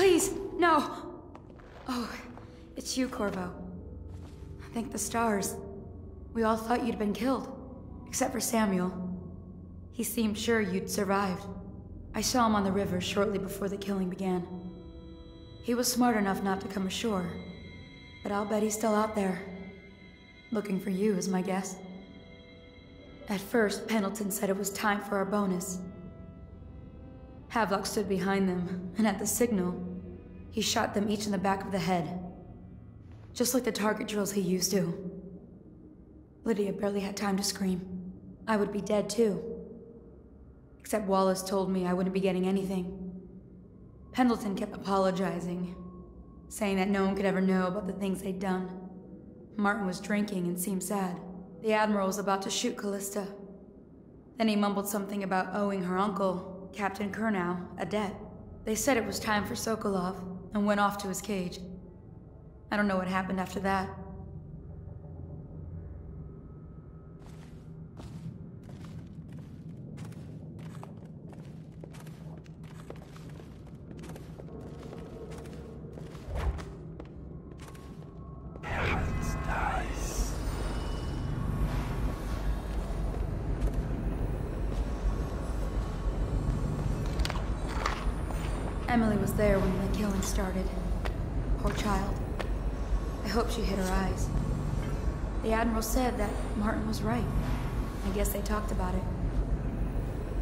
Please, no! Oh, it's you, Corvo. Thank the stars. We all thought you'd been killed. Except for Samuel. He seemed sure you'd survived. I saw him on the river shortly before the killing began. He was smart enough not to come ashore. But I'll bet he's still out there. Looking for you, is my guess. At first, Pendleton said it was time for our bonus. Havelock stood behind them, and at the signal, he shot them each in the back of the head. Just like the target drills he used to. Lydia barely had time to scream. I would be dead too. Except Wallace told me I wouldn't be getting anything. Pendleton kept apologizing, saying that no one could ever know about the things they'd done. Martin was drinking and seemed sad. The Admiral was about to shoot Callista. Then he mumbled something about owing her uncle, Captain Kurnow, a debt. They said it was time for Sokolov, and went off to his cage. I don't know what happened after that. Emily was there when the killing started. Poor child. I hope she hid her eyes. The Admiral said that Martin was right. I guess they talked about it.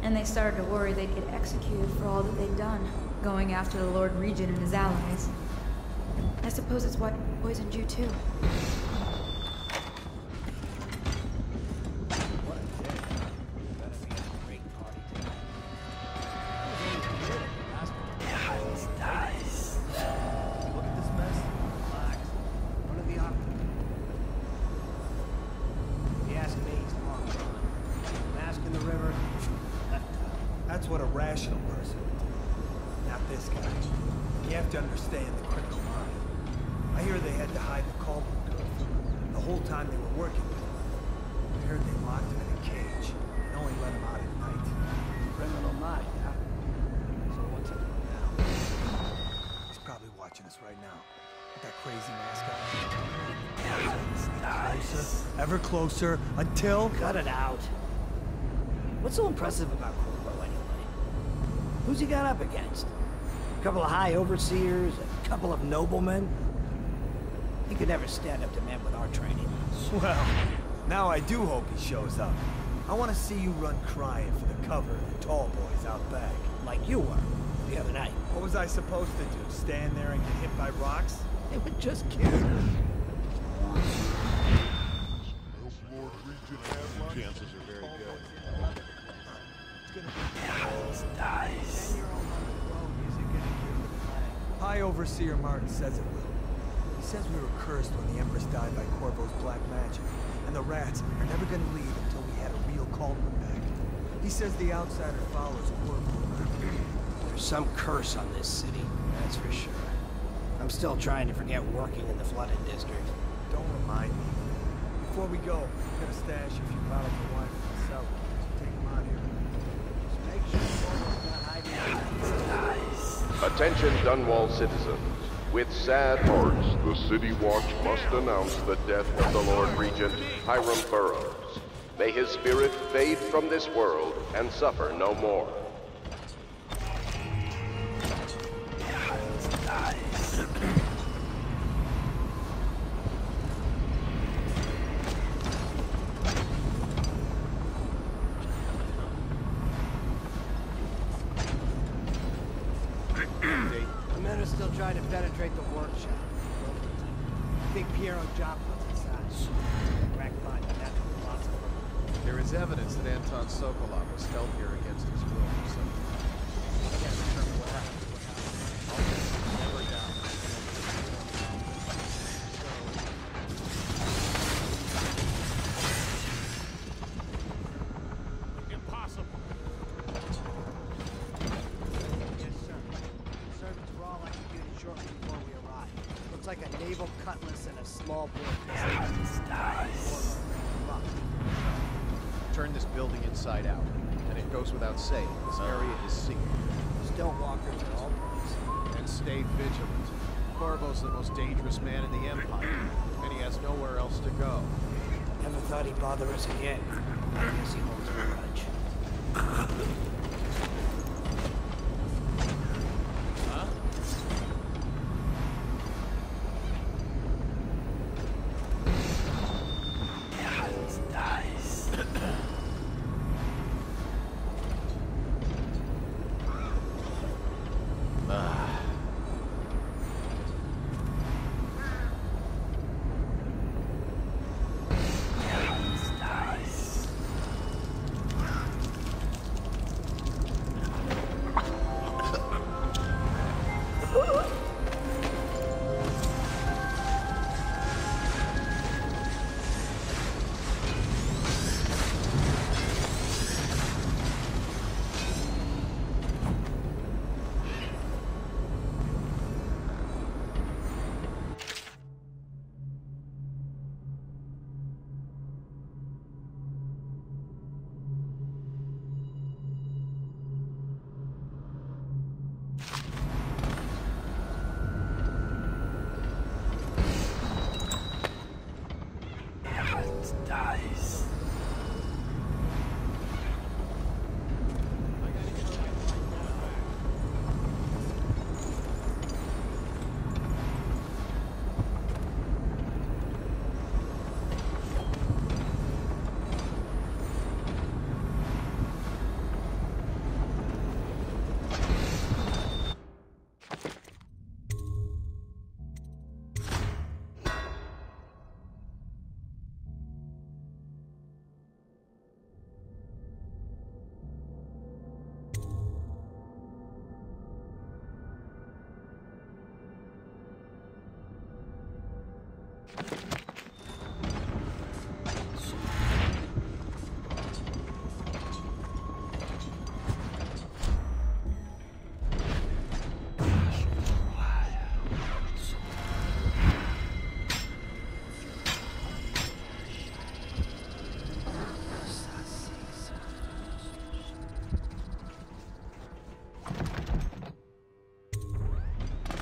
And they started to worry they'd get executed for all that they'd done, going after the Lord Regent and his allies. I suppose it's what poisoned you too. That's what a rational person would do. Not this guy. You have to understand the criminal mind. I hear they had to hide the Caldwell girl the whole time they were working with him. I heard they locked him in a cage and only let him out at night. Criminal mind, huh? So what's he doing now? He's probably watching us right now. With that crazy mask on. Closer, ever closer, until... Cut it out. What's so impressive about Corvo anyway? Who's he got up against? A couple of high overseers, a couple of noblemen? He could never stand up to men with our training. Well, now I do hope he shows up. I want to see you run crying for the cover of the tall boys out back. Like you were, the other night. What was I supposed to do? Stand there and get hit by rocks? They were just kidding. Chances are very good. High Overseer Martin says it will. He says we were cursed when the Empress died by Corvo's black magic, and the rats are never going to leave until we had a real Caldwell back. He says the outsider follows Corvo around. There's some curse on this city, that's for sure. I'm still trying to forget working in the flooded district. Don't remind me. Before we go, I'm gonna stash a few bottles of wine for the cellar. Take them out here. Just make sure Corvo's not hiding. Attention Dunwall citizens. With sad hearts, the City Watch must announce the death of the Lord Regent, Hiram Burroughs. May his spirit fade from this world and suffer no more. The men are still trying to penetrate the workshop. I think Piero Joplin's inside. Rack find that with lots of them. There is evidence that Anton Sokolov was held here against his will for some time. I can't determine what happened. Never doubt. Impossible. Yes, sir. Servants were all executed shortly before we arrived. Looks like a naval cutlass and a small bullet. Turn this building inside out, and it goes without saying, this area is secret. Still walkers at all points. And stay vigilant. Corvo's the most dangerous man in the Empire, and he has nowhere else to go. Never thought he'd bother us again. I guess he holds a grudge. Huh?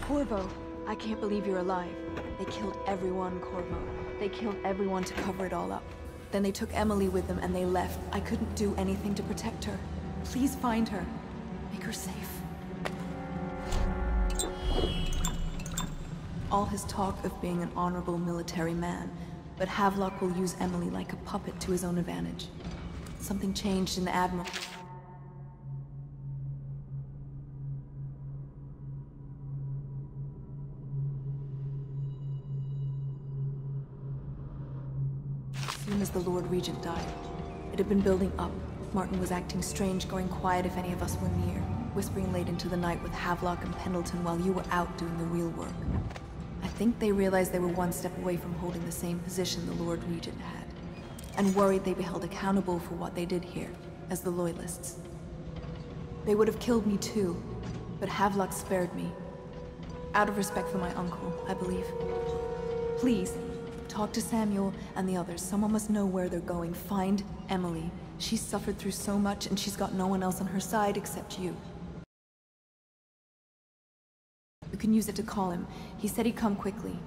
Corvo, I can't believe you're alive. They killed everyone, Corvo. They killed everyone to cover it all up. Then they took Emily with them and they left. I couldn't do anything to protect her. Please find her. Make her safe. All his talk of being an honorable military man, but Havelock will use Emily like a puppet to his own advantage. Something changed in the Admiral. As soon as the Lord Regent died, it had been building up. Martin was acting strange, going quiet if any of us were near, whispering late into the night with Havelock and Pendleton while you were out doing the real work. I think they realized they were one step away from holding the same position the Lord Regent had, and worried they'd be held accountable for what they did here, as the Loyalists. They would have killed me too, but Havelock spared me. Out of respect for my uncle, I believe. Please, talk to Samuel and the others. Someone must know where they're going. Find Emily. She's suffered through so much, and she's got no one else on her side except you. You can use it to call him. He said he'd come quickly.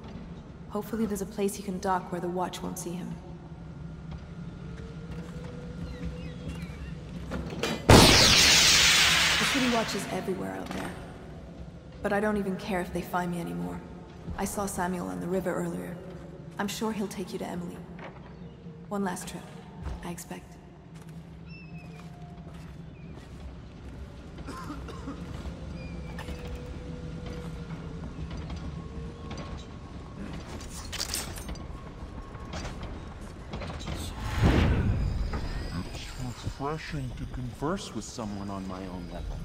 Hopefully there's a place he can dock where the watch won't see him. The city watch is everywhere out there. But I don't even care if they find me anymore. I saw Samuel on the river earlier. I'm sure he'll take you to Emily. One last trip, I expect. It's refreshing to converse with someone on my own level.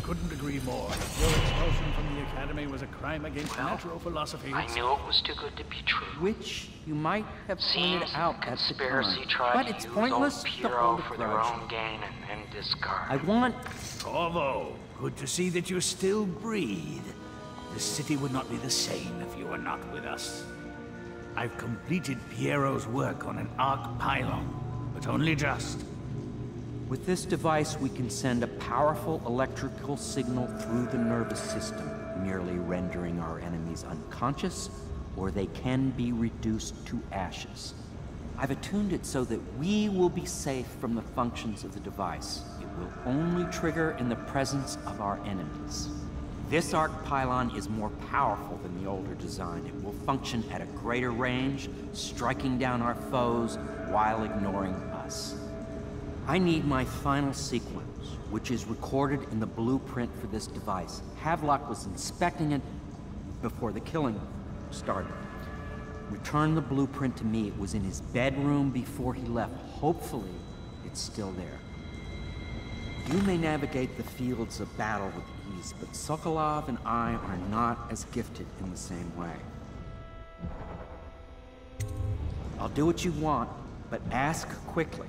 Couldn't agree more. Your expulsion from the Academy was a crime against natural philosophy. I knew it was too good to be true. Which you might have pointed Seems out the at the conspiracy time. tried But to it's use pointless old to Piero hold a for their grudge. own gain and discard. I want... Corvo, good to see that you still breathe. The city would not be the same if you were not with us. I've completed Piero's work on an arc pylon, but only just. With this device, we can send a powerful electrical signal through the nervous system, merely rendering our enemies unconscious, or they can be reduced to ashes. I've attuned it so that we will be safe from the functions of the device. It will only trigger in the presence of our enemies. This arc pylon is more powerful than the older design. It will function at a greater range, striking down our foes while ignoring us. I need my final sequence, which is recorded in the blueprint for this device. Havelock was inspecting it before the killing started. Return the blueprint to me. It was in his bedroom before he left. Hopefully, it's still there. You may navigate the fields of battle with ease, but Sokolov and I are not as gifted in the same way. I'll do what you want, but ask quickly.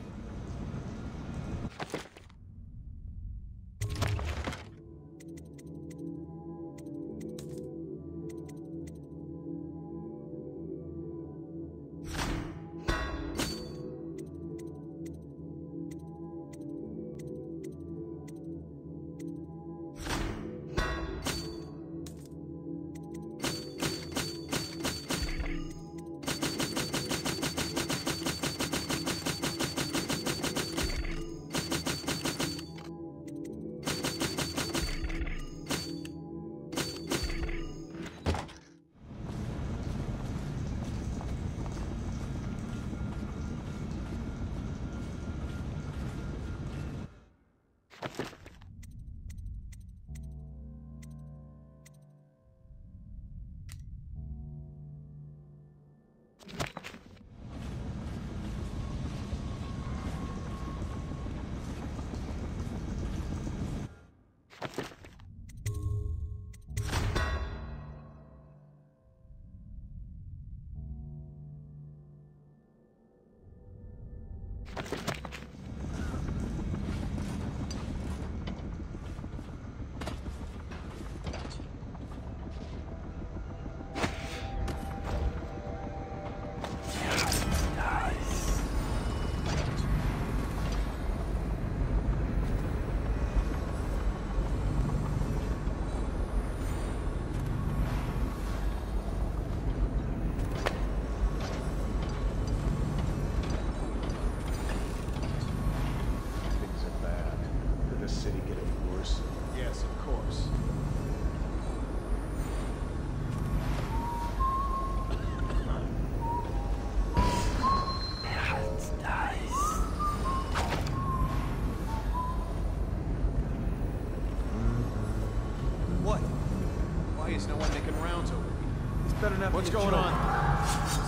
What's going on?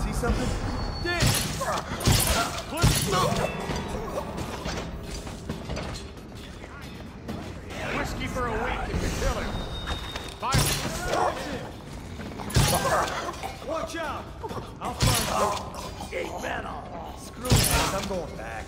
See something? Whiskey for a week if you kill him. Fire. Watch out! I'll find you. Eight metal. Screw this, I'm going back.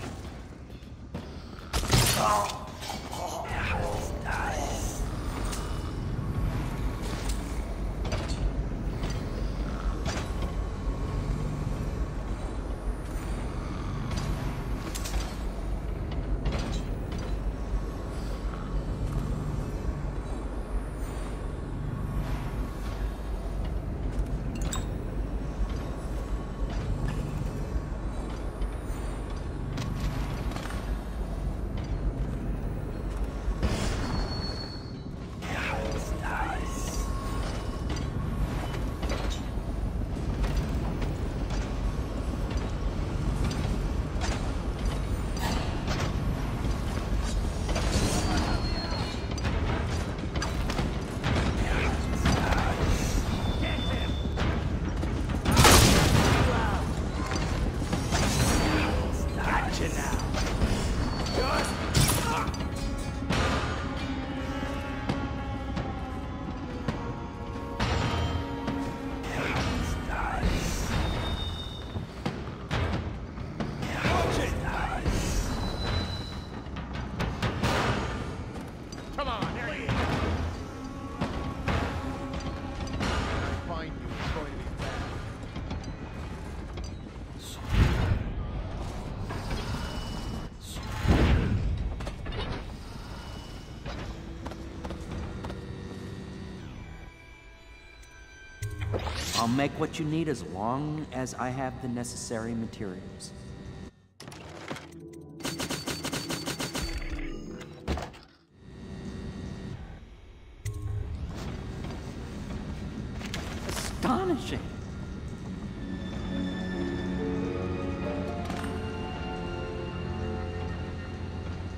I'll make what you need as long as I have the necessary materials. Astonishing!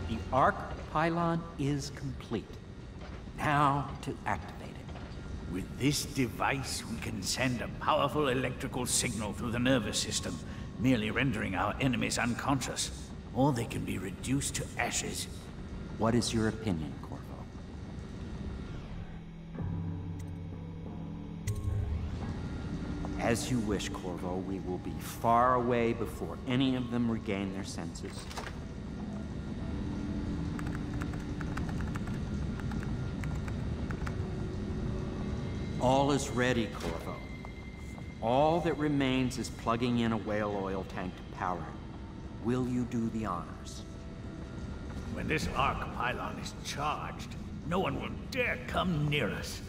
The arc pylon is complete. Now to activate it. With this device, we can send a powerful electrical signal through the nervous system, merely rendering our enemies unconscious, or they can be reduced to ashes. What is your opinion, Corvo? As you wish, Corvo. We will be far away before any of them regain their senses. All is ready, Corvo. All that remains is plugging in a whale oil tank to power it. Will you do the honors? When this arc pylon is charged, no one will dare come near us.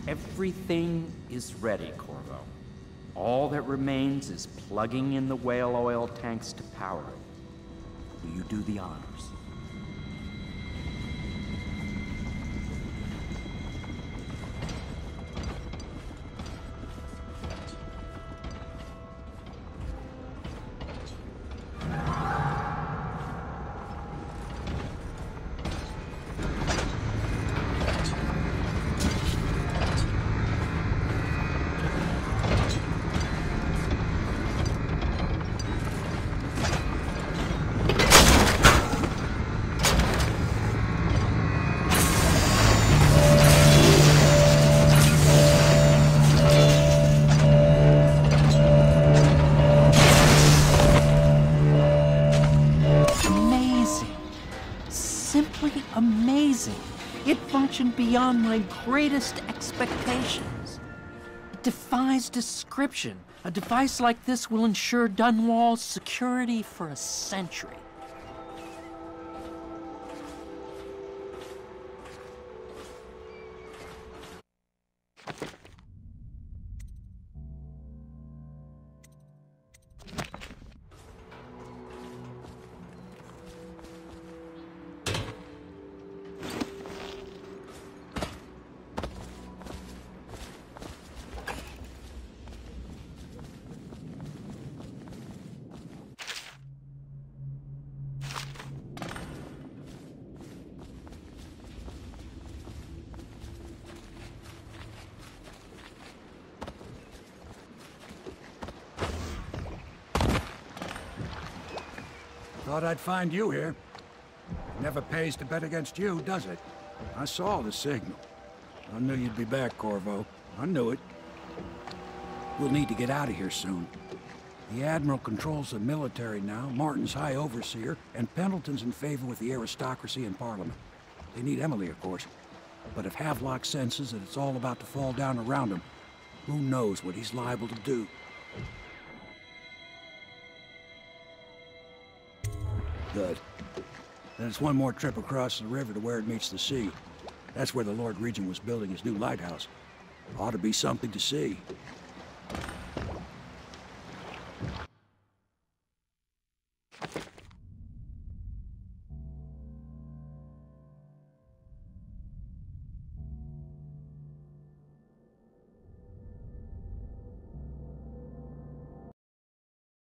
Everything is ready, Corvo. All that remains is plugging in the whale oil tanks to power it. Will you do the honors? It functioned beyond my greatest expectations. It defies description. A device like this will ensure Dunwall's security for a century. Thought I'd find you here. Never pays to bet against you, does it? I saw the signal. I knew you'd be back, Corvo. I knew it. We'll need to get out of here soon. The Admiral controls the military now, Martin's High Overseer, and Pendleton's in favor with the aristocracy and Parliament. They need Emily, of course. But if Havelock senses that it's all about to fall down around him, who knows what he's liable to do? Good. Then it's one more trip across the river to where it meets the sea. That's where the Lord Regent was building his new lighthouse. Ought to be something to see.